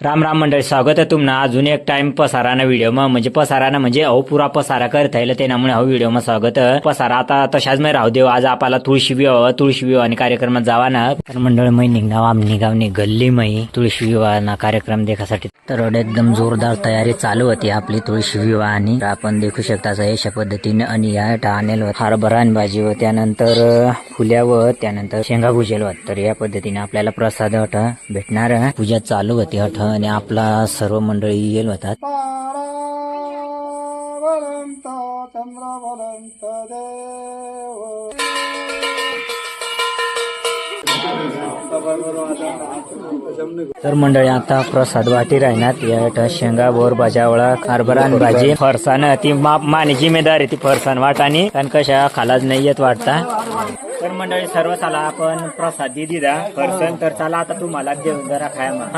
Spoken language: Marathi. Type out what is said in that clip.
राम राम मंडळी, स्वागत आहे तुमना अजून एक टाइम पसाराना व्हिडिओमा म्हणजे पसाराना म्हणजे अहो पुरा पसारा करता येईल त्यामुळे हा व्हिडिओमा स्वागत आहे. पसारा आता तशाच नाही राहू देव. आज आपल्याला तुळशी विवाह आणि कार्यक्रमात जावा ना. तर मंडळ मै निघाव आमनी गावनी गल्ली मै तुळशी विवाह कार्यक्रम देखासाठी तर एकदम जोरदार तयारी चालू होती आपली तुळशी विवाह. आणि आपण देखू शकता अशा पद्धतीने आणि या टानेल हरभरा आणि भाजी व त्यानंतर फुल्या व त्यानंतर शेंगा भुजेल होत. तर या पद्धतीने आपल्याला प्रसाद भेटणार. पूजा चालू होती आणि आपला सर्व मंडळी येईल होतात. तर मंडळी आता प्रसाद वाटी राहणार. या शेंगा बोर भाज्यावळा हरभरा आणि भाजी फरसाण ती मानी जिम्मेदारी ती फरसाण वाटानी कारण कशा खालाच नाही येत वाटता. तर मंडळी सर्व चला आपण प्रसाद दिला फरसाण. तर चला आता तुम्हाला देऊन जरा खाय मग.